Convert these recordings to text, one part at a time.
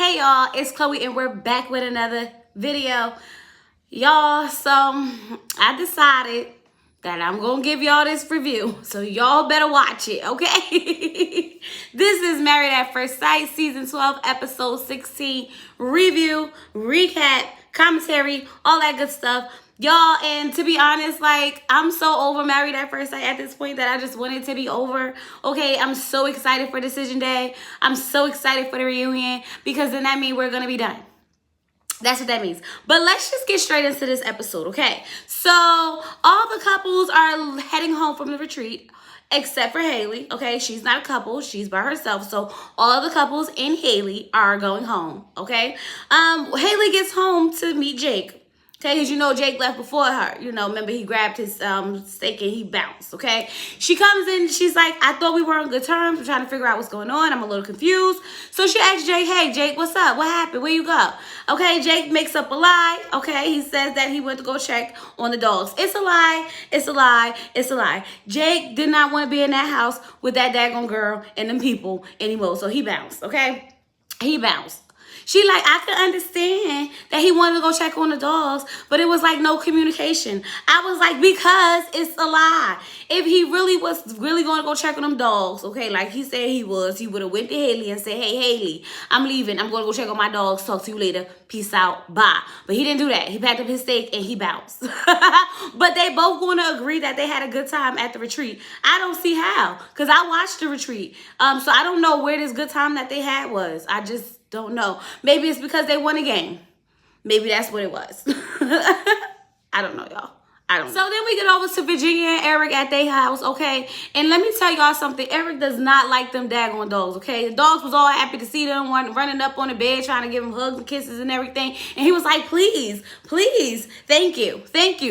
Hey y'all, it's Chloe and we're back with another video. Y'all, so I decided that I'm gonna give y'all this review, so y'all better watch it, okay? This is Married at First Sight, season 12, episode 16, review, recap, commentary, all that good stuff. Y'all, and to be honest, like, I'm so over Married at First Sight at this point that I just want it to be over. Okay, I'm so excited for Decision Day. I'm so excited for the reunion because then that means we're gonna be done. That's what that means. But let's just get straight into this episode, okay? So all the couples are heading home from the retreat except for Haley, okay? She's not a couple. She's by herself. So all the couples and Haley are going home, okay? Haley gets home to meet Jake. Okay, because you know Jake left before her. You know, remember he grabbed his steak and he bounced, okay? She comes in, she's like, I thought we were on good terms. I'm trying to figure out what's going on. I'm a little confused. So she asks Jake, hey, Jake, what's up? What happened? Where you go? Okay, Jake makes up a lie, okay? He says that he went to go check on the dogs. It's a lie. It's a lie. It's a lie. Jake did not want to be in that house with that daggone girl and them people anymore. So he bounced, okay? He bounced. She like, I could understand that he wanted to go check on the dogs, but it was like no communication. I was like, because it's a lie. If he really was going to go check on them dogs, okay, like he said he was, he would have went to Haley and said, hey, Haley, I'm leaving. I'm going to go check on my dogs. Talk to you later. Peace out. Bye. But he didn't do that. He packed up his steak and he bounced. But they both going to agree that they had a good time at the retreat. I don't see how, because I watched the retreat. So I don't know where this good time that they had was. I just don't know. Maybe it's because they won a game. Maybe that's what it was. I don't know, y'all. I don't know. So then we get over to Virginia and Eric at their house, okay? And let me tell y'all something. Eric does not like them daggone dogs, okay? The dogs was all happy to see them, running up on the bed, trying to give him hugs and kisses and everything. And he was like, please, please, thank you,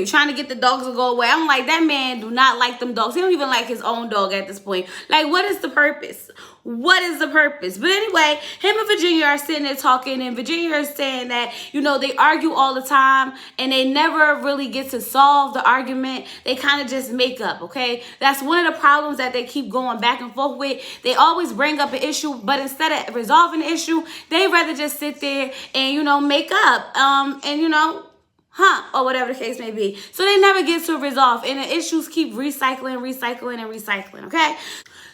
trying to get the dogs to go away. I'm like, that man do not like them dogs. He don't even like his own dog at this point. Like, what is the purpose? What is the purpose? But anyway, him and Virginia are sitting there talking, and Virginia is saying that, you know, they argue all the time and they never really get to solve the argument. They kind of just make up, okay? That's one of the problems that they keep going back and forth with. They always bring up an issue, but instead of resolving the issue, they rather just sit there and, you know, make up, and, you know, or whatever the case may be. So they never get to resolve, and the issues keep recycling, okay?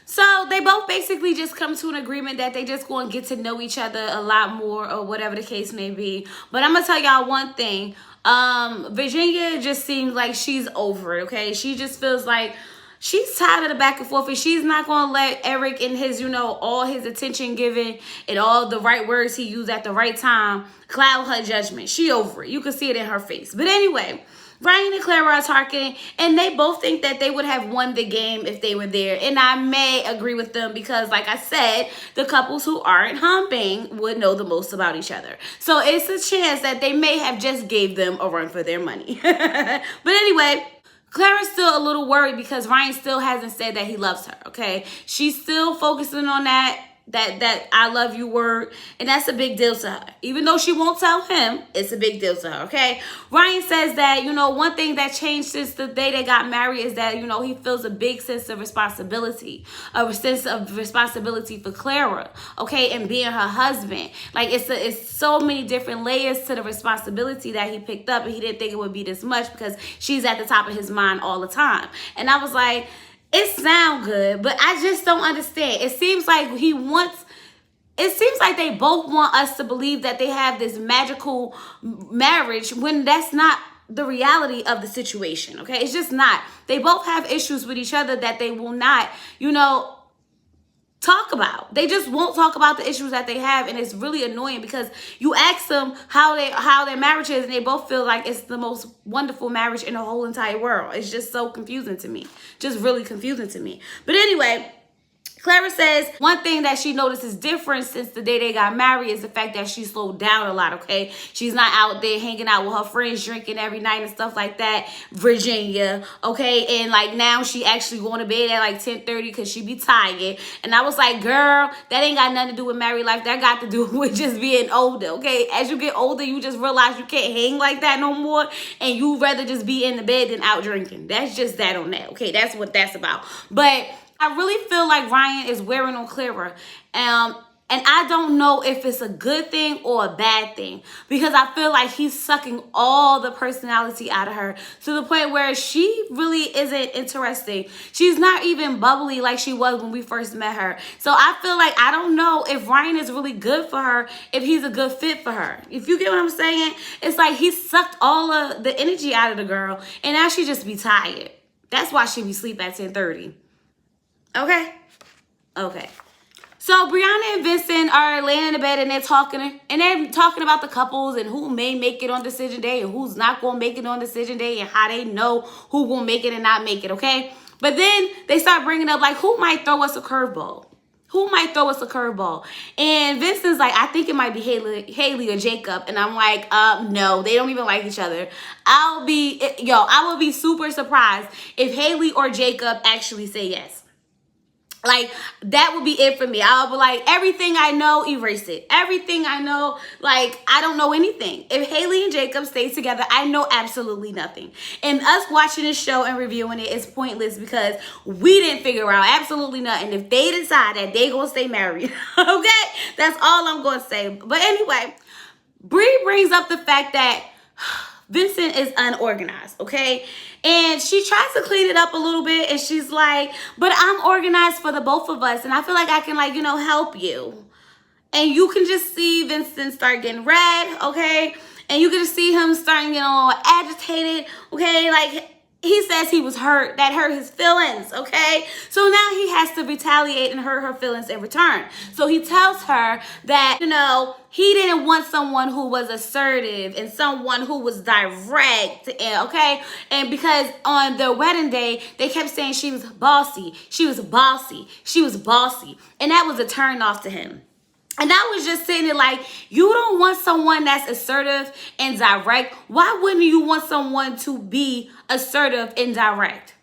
So they both basically just come to an agreement that they just going to get to know each other a lot more, or whatever the case may be. But I'm going to tell y'all one thing. Virginia just seems like she's over it, okay? She just feels like she's tired of the back and forth, and she's not going to let Eric and his, you know, all his attention given and all the right words he used at the right time cloud her judgment. She over it. You can see it in her face. But anyway, Brian and Clara are talking, and they both think that they would have won the game if they were there. And I may agree with them because, like I said, the couples who aren't humping would know the most about each other. So it's a chance that they may have just gave them a run for their money. But anyway, Clara's still a little worried because Ryan still hasn't said that he loves her, okay? She's still focusing on that I love you word, and that's a big deal to her. Even though she won't tell him, it's a big deal to her, okay? Ryan says that, you know, one thing that changed since the day they got married is that, you know, he feels a big sense of responsibility, for Clara, okay, and being her husband. Like, it's so many different layers to the responsibility that he picked up, and he didn't think it would be this much because she's at the top of his mind all the time. And I was like, it sounds good, but I just don't understand. It seems like they both want us to believe that they have this magical marriage when that's not the reality of the situation, okay? It's just not. They both have issues with each other that they will not, you know, talk about. They just won't talk about the issues that they have, and it's really annoying because you ask them how their marriage is, and they both feel like it's the most wonderful marriage in the whole entire world. It's just so confusing to me. Just really confusing to me. But anyway, Clara says one thing that she notices different since the day they got married is the fact that she slowed down a lot, okay? She's not out there hanging out with her friends, drinking every night and stuff like that. Virginia, okay? And like now she actually going to bed at like 10:30 because she be tired. And I was like, girl, that ain't got nothing to do with married life. That got to do with just being older, okay? As you get older, you just realize you can't hang like that no more. And you rather just be in the bed than out drinking. That's just that on that, okay? That's what that's about. But I really feel like Ryan is wearing on Clara. And I don't know if it's a good thing or a bad thing, because I feel like he's sucking all the personality out of her to the point where she really isn't interesting. She's not even bubbly like she was when we first met her. So I feel like I don't know if Ryan is really good for her, if he's a good fit for her. If you get what I'm saying? It's like he sucked all of the energy out of the girl, and now she just be tired. That's why she be sleep at 10:30. Okay? Okay. So Brianna and Vincent are laying in the bed and they're talking about the couples and who may make it on decision day and who's not going to make it on decision day and how they know who will make it and not make it, okay? But then they start bringing up, like, who might throw us a curveball? Who might throw us a curveball? And Vincent's like, I think it might be Haley or Jacob. And I'm like, no, they don't even like each other. I will be super surprised if Haley or Jacob actually say yes. Like, that would be it for me. I'll be like, everything I know, erase it. Everything I know, like, I don't know anything. If Haley and Jacob stay together, I know absolutely nothing. And us watching this show and reviewing it is pointless because we didn't figure out absolutely nothing. If they decide that they gonna stay married, okay? That's all I'm gonna say. But anyway, Bree brings up the fact that Vincent is unorganized, okay? And she tries to clean it up a little bit, and she's like, but I'm organized for the both of us, and I feel like I can, like, help you. And you can just see Vincent start getting red, okay? And you can just see him starting getting a little agitated, okay? Like, he says he was hurt. That hurt his feelings, okay? So now he has to retaliate and hurt her feelings in return. So he tells her that, he didn't want someone who was assertive and someone who was direct, okay? And because on their wedding day, they kept saying she was bossy. She was bossy. She was bossy. And that was a turn off to him. And I was just sitting there like, you don't want someone that's assertive and direct. Why wouldn't you want someone to be assertive and direct?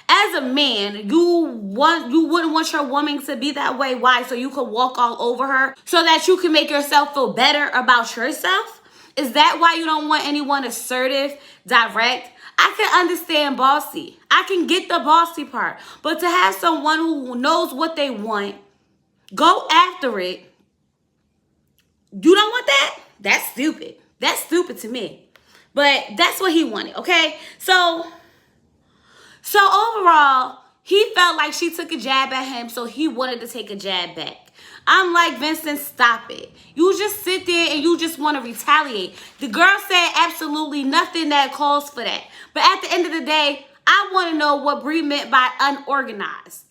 As a man, you wouldn't want your woman to be that way. Why? So you could walk all over her? So that you can make yourself feel better about yourself? Is that why you don't want anyone assertive, direct? I can understand bossy. I can get the bossy part. But to have someone who knows what they want, go after it, you don't want that? That's stupid. That's stupid to me. But that's what he wanted, okay? So overall, he felt like she took a jab at him, so he wanted to take a jab back. I'm like, Vincent, stop it. You just sit there and you just want to retaliate. The girl said absolutely nothing that calls for that. But at the end of the day, I want to know what Bree meant by unorganized.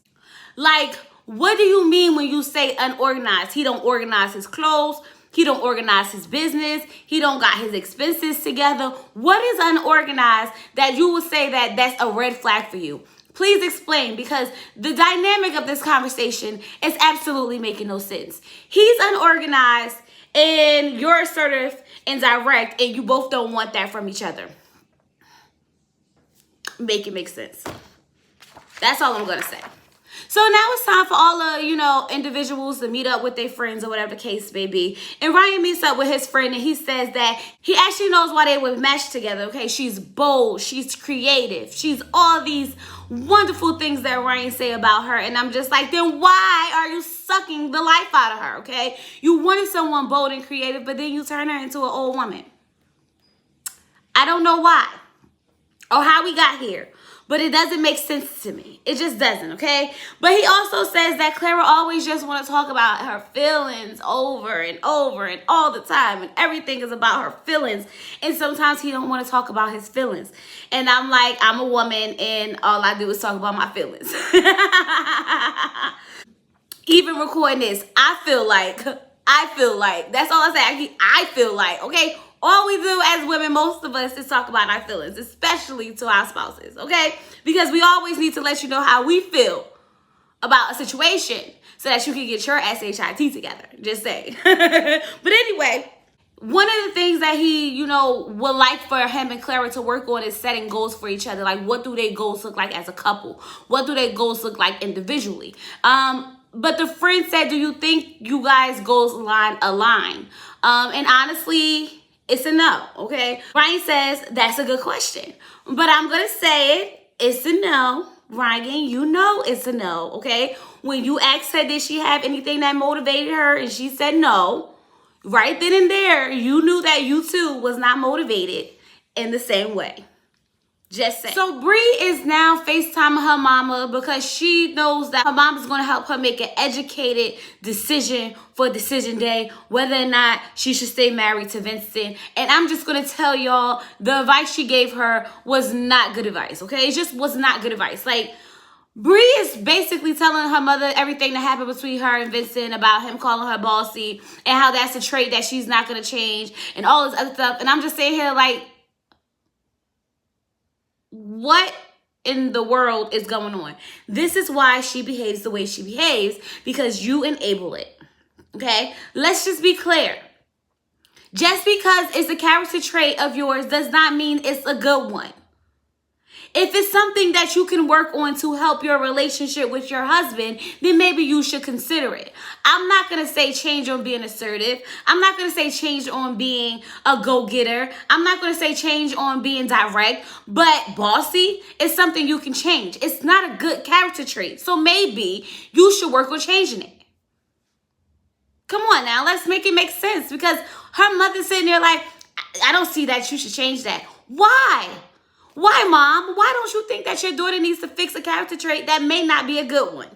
Like, what do you mean when you say unorganized? He don't organize his clothes. He don't organize his business. He don't got his expenses together. What is unorganized that you would say that that's a red flag for you? Please explain, because the dynamic of this conversation is absolutely making no sense. He's unorganized and you're assertive and direct, and you both don't want that from each other. Make it make sense. That's all I'm going to say. So now it's time for all the, individuals to meet up with their friends or whatever the case may be. And Ryan meets up with his friend and he says that he actually knows why they would match together, okay? She's bold, she's creative, she's all these wonderful things that Ryan say about her. And I'm just like, then why are you sucking the life out of her, okay? You wanted someone bold and creative, but then you turn her into an old woman. I don't know why or how we got here. But it doesn't make sense to me. It just doesn't, okay? But he also says that Clara always just want to talk about her feelings over and over and all the time. And everything is about her feelings. And sometimes he don't want to talk about his feelings. And I'm like, I'm a woman and all I do is talk about my feelings. Even recording this, I feel like, that's all I say. I feel like, okay? All we do as women, most of us, is talk about our feelings, especially to our spouses, okay? Because we always need to let you know how we feel about a situation so that you can get your SHIT together. Just say. But anyway, one of the things that he, would like for him and Clara to work on is setting goals for each other. Like, what do their goals look like as a couple? What do their goals look like individually? But the friend said, do you think you guys' goals align? And honestly, it's a no, okay? Ryan says, that's a good question. But I'm going to say it. It's a no Ryan, you know it's a no, okay? When you asked her, did she have anything that motivated her? And she said no. Right then and there, you knew that you too was not motivated in the same way. Just saying. So Bree is now FaceTiming her mama because she knows that her mom is going to help her make an educated decision for decision day, whether or not she should stay married to Vincent. And I'm just going to tell y'all, the advice she gave her was not good advice, okay? It just was not good advice. Like, Bree is basically telling her mother everything that happened between her and Vincent about him calling her bossy and how that's a trait that she's not going to change and all this other stuff. And I'm just sitting here like, what in the world is going on? This is why she behaves the way she behaves, because you enable it. Okay? Let's just be clear. Just because it's a character trait of yours does not mean it's a good one. If it's something that you can work on to help your relationship with your husband, then maybe you should consider it. I'm not going to say change on being assertive. I'm not going to say change on being a go-getter. I'm not going to say change on being direct. But bossy is something you can change. It's not a good character trait. So maybe you should work on changing it. Come on now, let's make it make sense. Because her mother's sitting there like, I don't see that you should change that. Why? Why, Mom? Why don't you think that your daughter needs to fix a character trait that may not be a good one?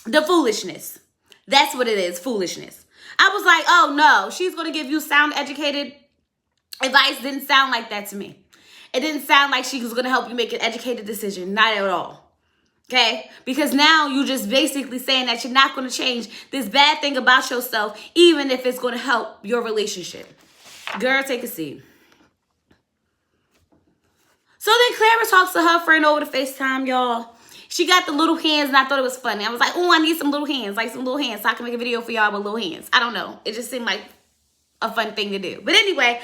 The foolishness. That's what it is, foolishness. I was like, oh no, she's going to give you sound educated advice. Didn't sound like that to me. It didn't sound like she was going to help you make an educated decision. Not at all. Okay? Because now you're just basically saying that you're not going to change this bad thing about yourself, even if it's going to help your relationship. Girl, take a seat. So then Clara talks to her friend over the FaceTime, y'all. She got the little hands, and I thought it was funny. I was like, oh, I need some little hands, like some little hands, so I can make a video for y'all with little hands. I don't know. It just seemed like a fun thing to do. But anyway,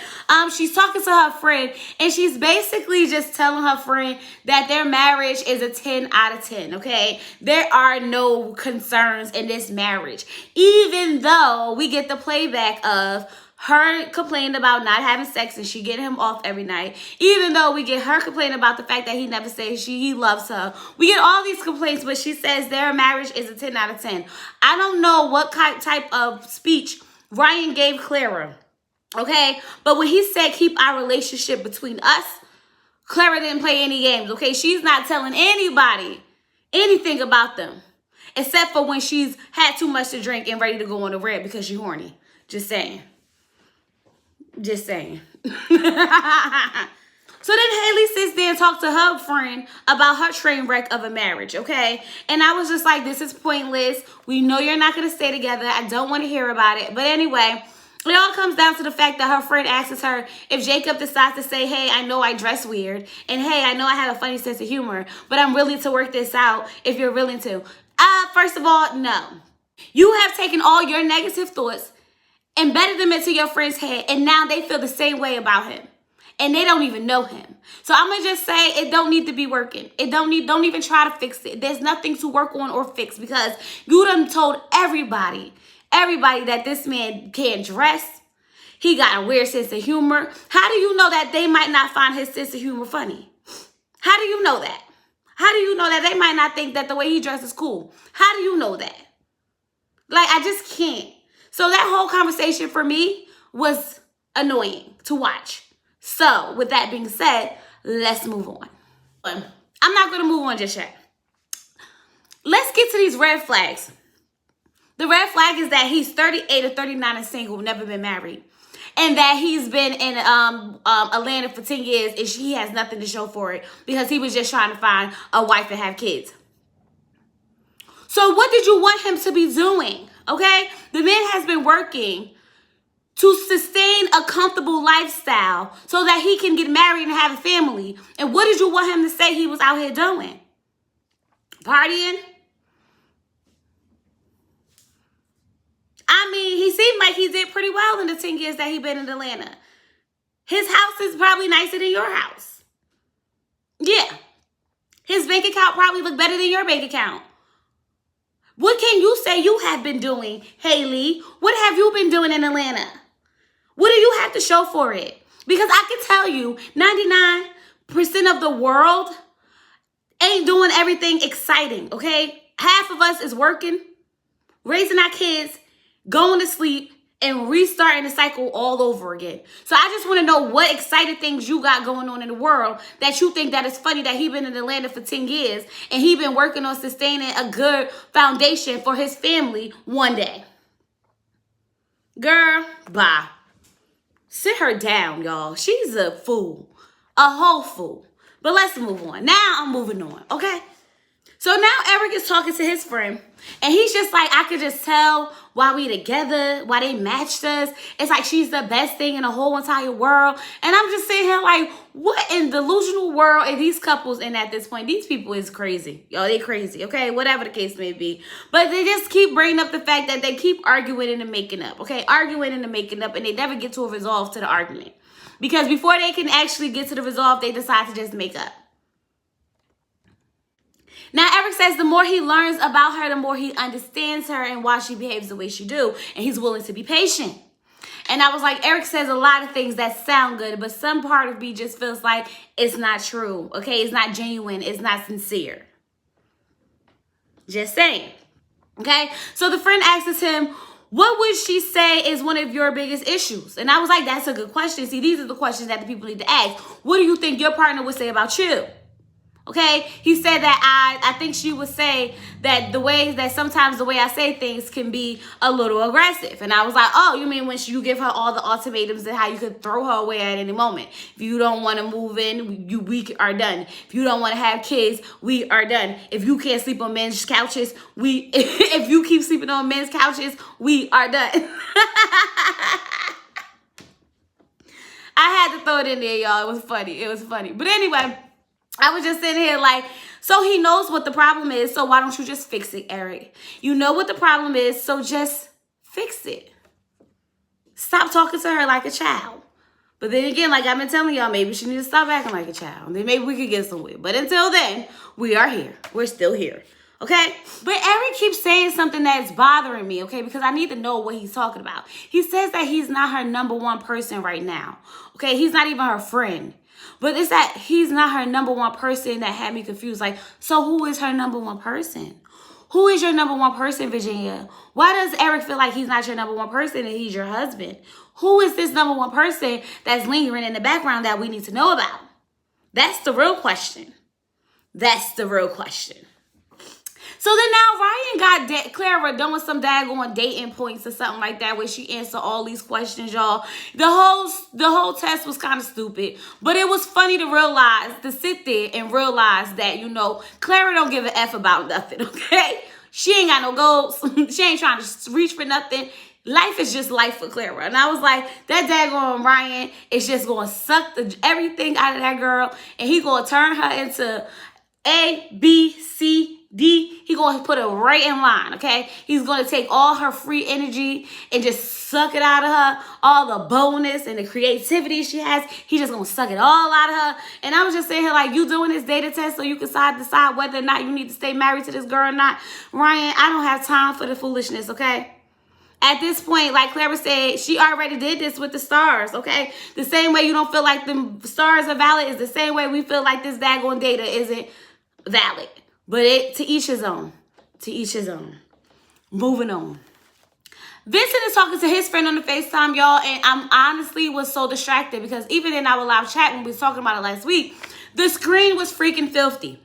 she's talking to her friend, and she's basically just telling her friend that their marriage is a 10 out of 10, okay? There are no concerns in this marriage. Even though we get the playback of her complaining about not having sex and she getting him off every night. Even though we get her complaining about the fact that he never says he loves her. We get all these complaints, but she says their marriage is a 10 out of 10. I don't know what type of speech Ryan gave Clara, okay? But when he said keep our relationship between us, Clara didn't play any games, okay? She's not telling anybody anything about them. Except for when she's had too much to drink and ready to go on the red because she's horny. Just saying. Just saying. So then Haley sits there and talks to her friend about her train wreck of a marriage, okay? And I was just like, this is pointless. We know you're not going to stay together. I don't want to hear about it. But anyway, it all comes down to the fact that her friend asks her if Jacob decides to say, hey, I know I dress weird. And hey, I know I have a funny sense of humor. But I'm willing to work this out if you're willing to. First of all, no. You have taken all your negative thoughts, embedded them into your friend's head, and now they feel the same way about him. And they don't even know him. So I'm going to just say it don't need to be working. Don't even try to fix it. There's nothing to work on or fix because you done told everybody that this man can't dress. He got a weird sense of humor. How do you know that they might not find his sense of humor funny? How do you know that? How do you know that they might not think that the way he dresses is cool? How do you know that? Like, I just can't. So that whole conversation for me was annoying to watch. So with that being said, let's move on. I'm not going to move on just yet. Let's get to these red flags. The red flag is that he's 38 or 39 and single, never been married. And that he's been in Atlanta for 10 years and he has nothing to show for it because he was just trying to find a wife and have kids. So what did you want him to be doing? Okay? The man has been working to sustain a comfortable lifestyle so that he can get married and have a family. And what did you want him to say he was out here doing? Partying? I mean, he seemed like he did pretty well in the 10 years that he's been in Atlanta. His house is probably nicer than your house. Yeah. His bank account probably look better than your bank account. What can you say you have been doing, Haley? What have you been doing in Atlanta? What do you have to show for it? Because I can tell you, 99% of the world ain't doing everything exciting, okay? Half of us is working, raising our kids, going to sleep, and restarting the cycle all over again. So I just want to know what exciting things you got going on in the world that you think that is funny that he been in Atlanta for 10 years and he been working on sustaining a good foundation for his family one day. Girl, bye. Sit her down, y'all. She's a fool. A whole fool. But let's move on. Now I'm moving on, okay? So now Eric is talking to his friend, and he's just like, I could just tell why we together, why they matched us. It's like she's the best thing in the whole entire world. And I'm just sitting here like, what in delusional world are these couples in at this point? These people is crazy. Yo, they crazy, okay? Whatever the case may be. But they just keep bringing up the fact that they keep arguing and making up, okay? Arguing and making up, and they never get to a resolve to the argument. Because before they can actually get to the resolve, they decide to just make up. Now, Eric says the more he learns about her, the more he understands her and why she behaves the way she do. And he's willing to be patient. And I was like, Eric says a lot of things that sound good, but some part of me just feels like it's not true. Okay, it's not genuine. It's not sincere. Just saying. Okay, so the friend asks him, what would she say is one of your biggest issues? And I was like, that's a good question. See, these are the questions that the people need to ask. What do you think your partner would say about you? Okay, he said that I think she would say that sometimes the way I say things can be a little aggressive. And I was like, oh, you mean when you give her all the ultimatums and how you could throw her away at any moment. If you don't want to move in, we are done. If you don't want to have kids, we are done. If you can't sleep on men's couches, if you keep sleeping on men's couches, we are done. I had to throw it in there, y'all. It was funny. It was funny. But anyway, I was just sitting here like, so he knows what the problem is, so why don't you just fix it, Eric? You know what the problem is, so just fix it. Stop talking to her like a child. But then again, like I've been telling y'all, maybe she needs to stop acting like a child. Then maybe we could get somewhere. But until then, we are here. We're still here. Okay? But Eric keeps saying something that's bothering me, okay? Because I need to know what he's talking about. He says that he's not her number one person right now. Okay? He's not even her friend. But it's that he's not her number one person that had me confused. Like, so who is her number one person? Who is your number one person, Virginia? Why does Eric feel like he's not your number one person and he's your husband? Who is this number one person that's lingering in the background that we need to know about? That's the real question. That's the real question. So then now Ryan got Clara doing some daggone dating points or something like that where she answered all these questions, y'all. The whole test was kind of stupid, but it was funny to sit there and realize that, you know, Clara don't give a F about nothing, okay? She ain't got no goals. She ain't trying to reach for nothing. Life is just life for Clara. And I was like, that daggone Ryan is just going to suck everything out of that girl, and he going to turn her into A, B, C, D. He going to put her right in line, okay? He's going to take all her free energy and just suck it out of her, all the bonus and the creativity she has. He's just going to suck it all out of her. And I was just saying here, like, you doing this data test so you can decide whether or not you need to stay married to this girl or not. Ryan, I don't have time for the foolishness, okay? At this point, like Clara said, she already did this with the stars, okay? The same way you don't feel like the stars are valid is the same way we feel like this daggone data isn't valid. But to each his own. To each his own. Moving on. Vincent is talking to his friend on the FaceTime, y'all, and I honestly was so distracted because even in our live chat when we was talking about it last week, the screen was freaking filthy.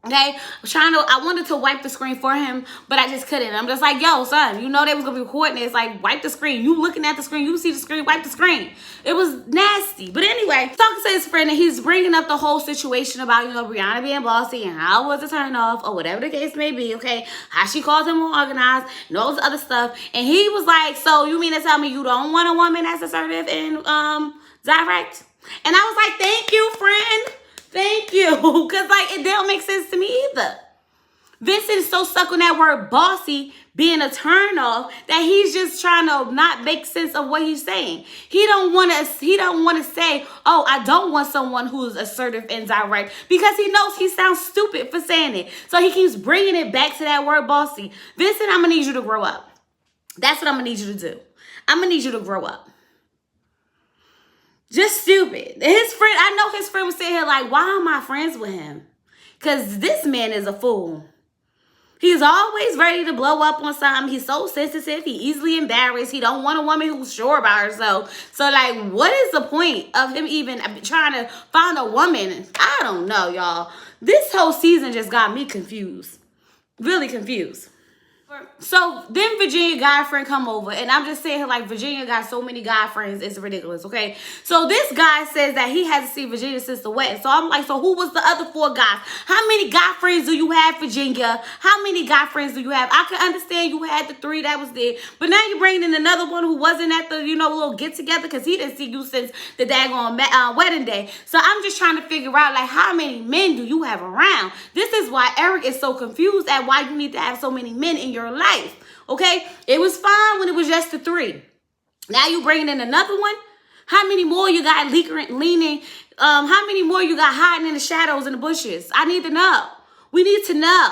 Okay, I wanted to wipe the screen for him, but I just couldn't. I'm just like, yo, son, you know they was gonna be recording this. Like, wipe the screen. You looking at the screen, you see the screen, wipe the screen. It was nasty. But anyway, talking to his friend, and he's bringing up the whole situation about, you know, Brianna being bossy and how it was a turn off or whatever the case may be, okay? How she called him unorganized and all this other stuff. And he was like, so you mean to tell me you don't want a woman that's assertive and direct? And I was like, thank you, friend. Thank you. Because, like, it don't make sense to me either. Vincent is so stuck on that word bossy being a turnoff that he's just trying to not make sense of what he's saying. He don't want to say, oh, I don't want someone who's assertive and direct, because he knows he sounds stupid for saying it. So he keeps bringing it back to that word bossy. Vincent, I'm going to need you to grow up. That's what I'm going to need you to do. I'm going to need you to grow up. Just stupid. His friend, I know his friend was sitting here like, why am I friends with him? Because this man is a fool. He's always ready to blow up on something. He's so sensitive. He easily embarrassed. He don't want a woman who's sure about herself. So, like, what is the point of him even trying to find a woman? I don't know, y'all. This whole season just got me confused. Really confused. So then Virginia guy friend come over, and I'm just saying, like, Virginia got so many guy friends, it's ridiculous, okay? So this guy says that he had to see Virginia's sister wet. So I'm like, so who was the other 4 guys? How many guy friends do you have, Virginia? How many guy friends do you have? I can understand you had the 3 that was there, but now you're bringing in another one who wasn't at the, little get together because he didn't see you since the daggone wedding day. So I'm just trying to figure out, like, how many men do you have around? This is why Eric is so confused at why you need to have so many men in your life. Okay, it was fine when it was just the 3. Now you bringing in another one. How many more you got leaning? How many more you got hiding in the shadows in the bushes? I need to know. We need to know.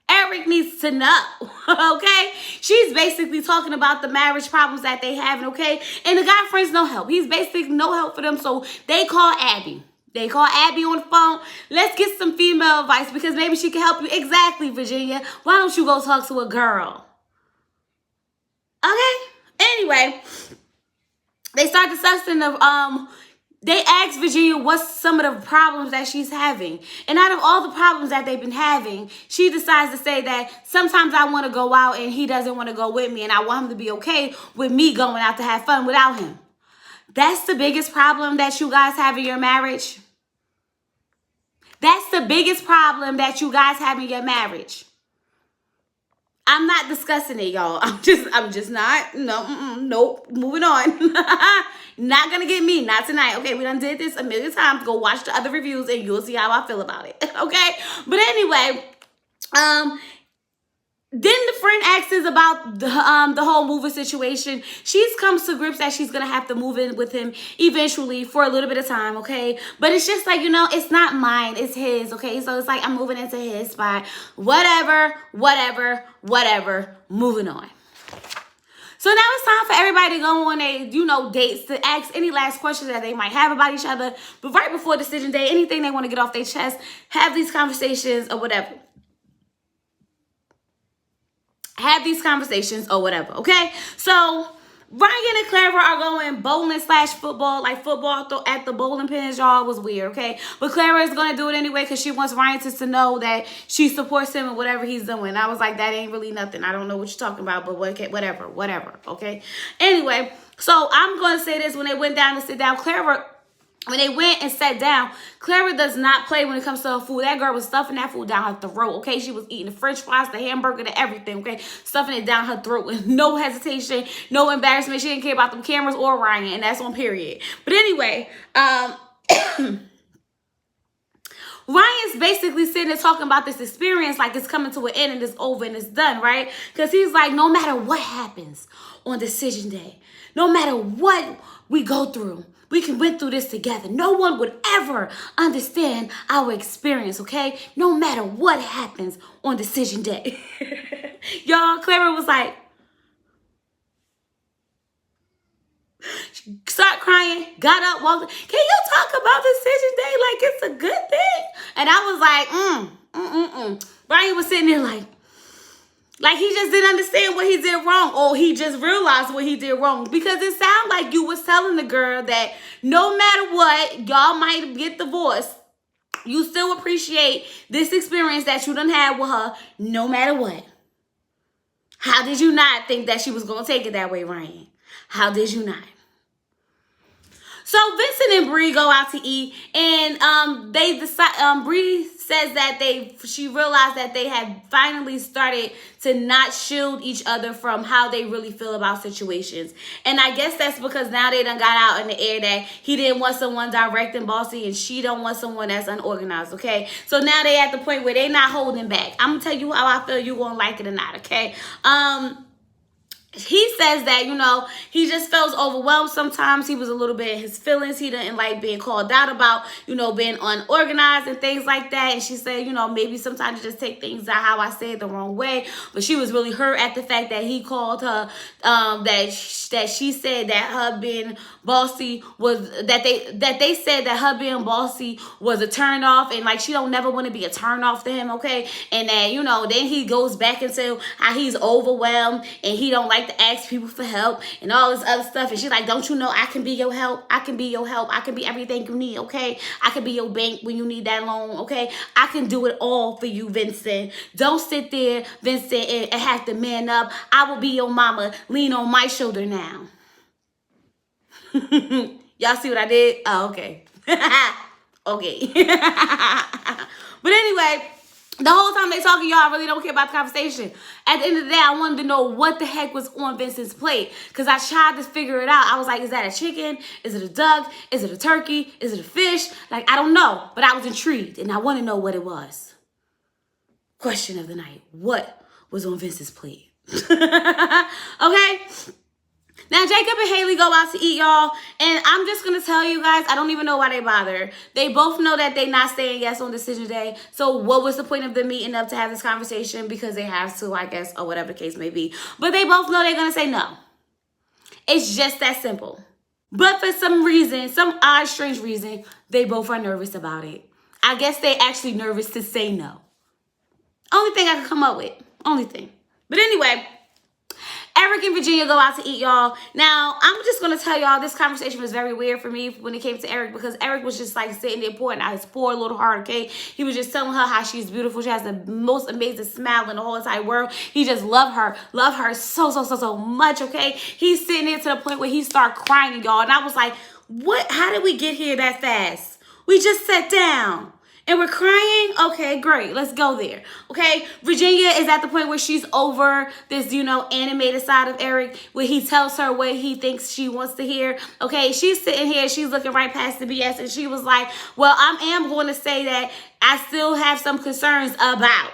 Eric needs to know. Okay, she's basically talking about the marriage problems that they have. Okay, and the guy friends no help. He's basically no help for them, so they call Abby. They call Abby on the phone. Let's get some female advice because maybe she can help you. Exactly, Virginia. Why don't you go talk to a girl? Okay. Anyway, they start discussing they asked Virginia what's some of the problems that she's having. And out of all the problems that they've been having, she decides to say that sometimes I want to go out and he doesn't want to go with me. And I want him to be okay with me going out to have fun without him. That's the biggest problem that you guys have in your marriage. That's the biggest problem that you guys have in your marriage. I'm not discussing it, y'all. I'm just not. No, nope. Moving on. Not gonna get me. Not tonight. Okay, we done did this a million times. Go watch the other reviews and you'll see how I feel about it. Okay, but anyway, then the friend asks us about the whole moving situation. She's comes to grips that she's gonna have to move in with him eventually for a little bit of time, okay? But it's just like, it's not mine, it's his, okay? So it's like I'm moving into his spot. Whatever. Moving on. So now it's time for everybody to go on a, dates to ask any last questions that they might have about each other. But right before decision day, anything they want to get off their chest, have these conversations or whatever. Have these conversations or whatever, okay? So Ryan and Clara are going bowling/football, like football at the bowling pins, y'all. Was weird, okay? But Clara is going to do it anyway because she wants Ryan to know that she supports him and whatever he's doing. I was like, that ain't really nothing. I don't know what you're talking about, but whatever, okay? Anyway, so I'm going to say this. When they went down to sit down, when they went and sat down, Clara does not play when it comes to her food. That girl was stuffing that food down her throat, okay? She was eating the french fries, the hamburger, the everything, okay? Stuffing it down her throat with no hesitation, no embarrassment. She didn't care about them cameras or Ryan, and that's on period. But anyway, Ryan's basically sitting there talking about this experience like it's coming to an end and it's over and it's done, right? Because he's like, no matter what happens on decision day, no matter what we go through, we can went through this together. No one would ever understand our experience, okay? No matter what happens on decision day. Y'all, Clara was like, start crying, got up, walked. Can you talk about decision day like it's a good thing? And I was like, Brian was sitting there like he just didn't understand what he did wrong, or he just realized what he did wrong. Because it sounded like you was telling the girl that no matter what, y'all might get divorced, you still appreciate this experience that you done had with her, no matter what. How did you not think that she was going to take it that way, Ryan? How did you not? So Vincent and Bree go out to eat, and they decide. Bree says that she realized that they had finally started to not shield each other from how they really feel about situations. And I guess that's because now they done got out in the air that he didn't want someone direct and bossy, and she don't want someone that's unorganized. Okay, so now they at the point where they not holding back. I'm gonna tell you how I feel. You gonna like it or not? Okay. he says that, you know, he just feels overwhelmed sometimes. He was a little bit in his feelings. He didn't like being called out about, you know, being unorganized and things like that. And she said, you know, maybe sometimes you just take things out how I say it the wrong way. But she was really hurt at the fact that he called her, that she said that her being bossy was, that they said that her being bossy was a turn off, and like she don't never want to be a turn off to him, okay? And that, you know, then he goes back into how he's overwhelmed and he don't like to ask people for help and all this other stuff. And she's like, don't you know I can be your help? I can be your help. I can be everything you need, okay? I can be your bank when you need that loan, okay? I can do it all for you, Vincent. Don't sit there, Vincent, and have to man up. I will be your mama. Lean on my shoulder now. Y'all see what I did? Oh, okay. Okay. But anyway, the whole time they talking, y'all, I really don't care about the conversation. At the end of the day, I wanted to know what the heck was on Vincent's plate. Because I tried to figure it out. I was like, is that a chicken? Is it a duck? Is it a turkey? Is it a fish? Like, I don't know. But I was intrigued, and I want to know what it was. Question of the night. What was on Vincent's plate? Okay? Now, Jacob and Haley go out to eat, y'all. And I'm just going to tell you guys, I don't even know why they bother. They both know that they're not saying yes on decision day. So what was the point of them meeting up to have this conversation? Because they have to, I guess, or whatever the case may be. But they both know they're going to say no. It's just that simple. But for some reason, some odd, strange reason, they both are nervous about it. I guess they actually nervous to say no. Only thing I can come up with. Only thing. But anyway, Eric and Virginia go out to eat, y'all. Now, I'm just going to tell y'all this conversation was very weird for me when it came to Eric, because Eric was just like sitting there pouring out his poor little heart, okay? He was just telling her how she's beautiful. She has the most amazing smile in the whole entire world. He just love her so much, okay? He's sitting there to the point where he started crying, y'all. And I was like, what? How did we get here that fast? We just sat down. And we're crying? Okay, great. Let's go there. Okay? Virginia is at the point where she's over this, you know, animated side of Eric, where he tells her what he thinks she wants to hear. Okay? She's sitting here. She's looking right past the BS. And she was like, well, I am going to say that I still have some concerns about.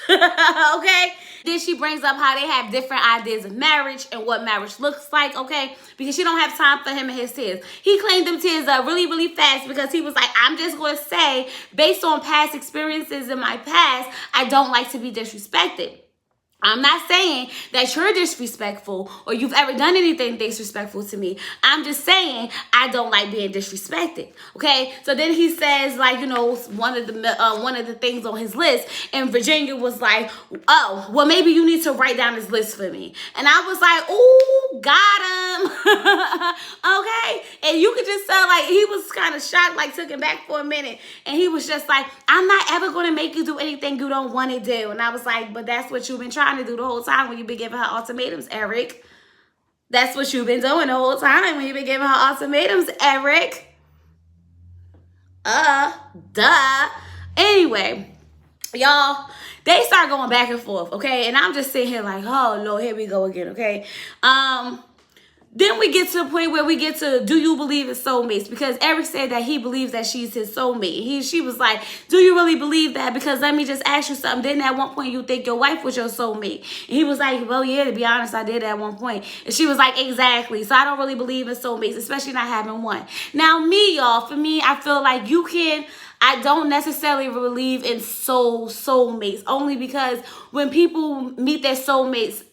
Okay? Then she brings up how they have different ideas of marriage and what marriage looks like, okay? Because she don't have time for him and his tears. He cleaned them tears up really, really fast because he was like, I'm just going to say, based on past experiences in my past, I don't like to be disrespected. I'm not saying that you're disrespectful or you've ever done anything disrespectful to me. I'm just saying I don't like being disrespected. Okay. So then he says, like, you know, one of the things on his list, and Virginia was like, oh, well, maybe you need to write down this list for me. And I was like, ooh, got him. Okay. And you could just tell, like, he was kind of shocked, like took him back for a minute. And he was just like, I'm not ever going to make you do anything you don't want to do. And I was like, but that's what you've been trying to do the whole time when you've been giving her ultimatums, Eric. That's what you've been doing the whole time when you've been giving her ultimatums, Eric. Duh. Anyway, y'all, they start going back and forth, okay? And I'm just sitting here like, oh, Lord, here we go again, okay? Then we get to the point where we get to, do you believe in soulmates? Because Eric said that he believes that she's his soulmate. She was like, do you really believe that? Because let me just ask you something. Didn't at one point you think your wife was your soulmate? And he was like, well, yeah, to be honest, I did at one point. And she was like, exactly. So I don't really believe in soulmates, especially not having one. Now, me, y'all, for me, I feel like I don't necessarily believe in soulmates, only because when people meet their soulmates,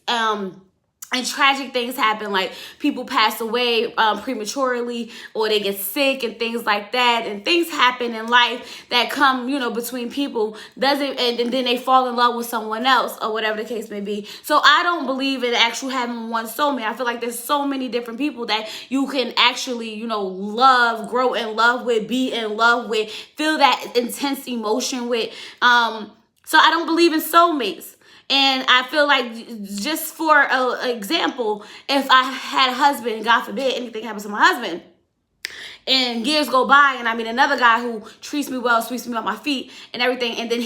and tragic things happen, like people pass away prematurely, or they get sick and things like that. And things happen in life that come, you know, between people, and then they fall in love with someone else or whatever the case may be. So I don't believe in actually having one soulmate. I feel like there's so many different people that you can actually, you know, love, grow in love with, be in love with, feel that intense emotion with. So I don't believe in soulmates. And I feel like, just for an example, if I had a husband, God forbid anything happens to my husband, and years go by and I meet another guy who treats me well, sweeps me off my feet and everything, and then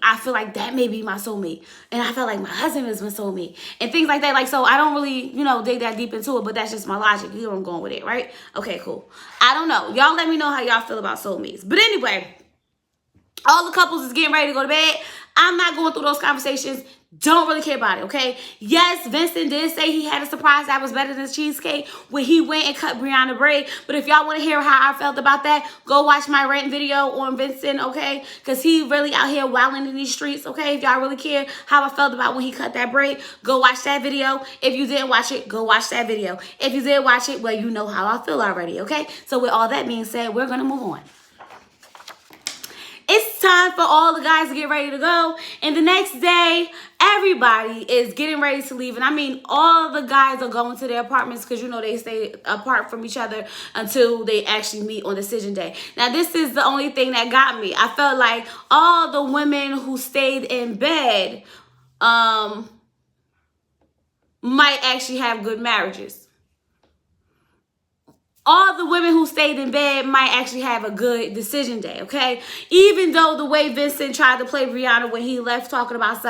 I feel like that may be my soulmate. And I feel like my husband is my soulmate. And things like that. Like, so I don't really, you know, dig that deep into it, but that's just my logic. You know where I'm going with it, right? Okay, cool. I don't know. Y'all let me know how y'all feel about soulmates. But anyway, all the couples is getting ready to go to bed. I'm not going through those conversations. Don't really care about it, okay? Yes, Vincent did say he had a surprise that was better than cheesecake when he went and cut Brianna braid. But if y'all want to hear how I felt about that, go watch my rant video on Vincent, okay? Because he really out here wilding in these streets, okay? If y'all really care how I felt about when he cut that braid, go watch that video. If you didn't watch it, go watch that video. If you did watch it, well, you know how I feel already, okay? So with all that being said, we're going to move on. It's time for all the guys to get ready to go. And the next day, everybody is getting ready to leave. And I mean, all the guys are going to their apartments because, you know, they stay apart from each other until they actually meet on decision day. Now, this is the only thing that got me. I felt like all the women who stayed in bed might actually have good marriages. All the women who stayed in bed might actually have a good decision day, okay? Even though the way Vincent tried to play Brianna when he left talking about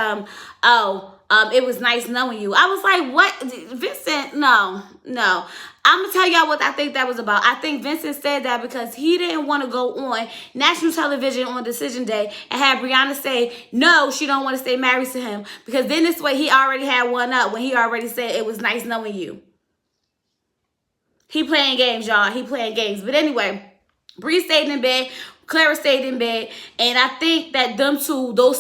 it was nice knowing you. I was like, what? Vincent, no. I'm going to tell y'all what I think that was about. I think Vincent said that because he didn't want to go on national television on decision day and have Brianna say, no, she don't want to stay married to him. Because then this way he already had one up when he already said it was nice knowing you. He playing games, y'all. He playing games. But anyway, Bree stayed in bed. Clara stayed in bed. And I think that those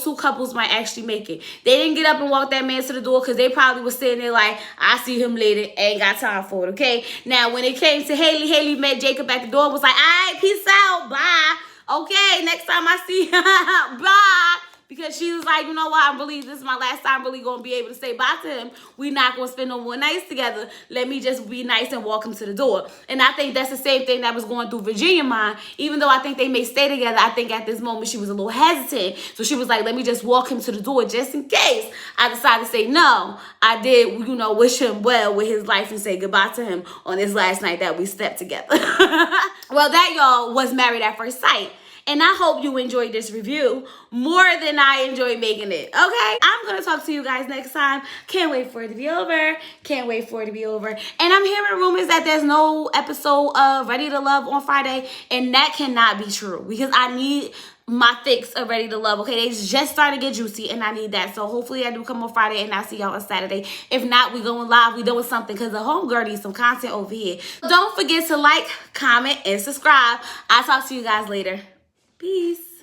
two couples might actually make it. They didn't get up and walk that man to the door because they probably was sitting there like, I see him later. Ain't got time for it, okay? Now, when it came to Haley, Haley met Jacob at the door. Was like, all right, peace out. Bye. Okay, next time I see you, bye. Because she was like, you know what, this is my last time really going to be able to say bye to him. We not going to spend no more nights together. Let me just be nice and walk him to the door. And I think that's the same thing that was going through Virginia's mind. Even though I think they may stay together, I think at this moment she was a little hesitant. So she was like, let me just walk him to the door just in case I decide to say no. I did, wish him well with his life and say goodbye to him on this last night that we slept together. Well, that, y'all, was Married at First Sight. And I hope you enjoyed this review more than I enjoyed making it, okay? I'm going to talk to you guys next time. Can't wait for it to be over. Can't wait for it to be over. And I'm hearing rumors that there's no episode of Ready to Love on Friday. And that cannot be true because I need my fix of Ready to Love, okay? They just started to get juicy and I need that. So hopefully I do come on Friday and I'll see y'all on Saturday. If not, we going live. We doing something because the homegirl needs some content over here. Don't forget to like, comment, and subscribe. I'll talk to you guys later. Peace.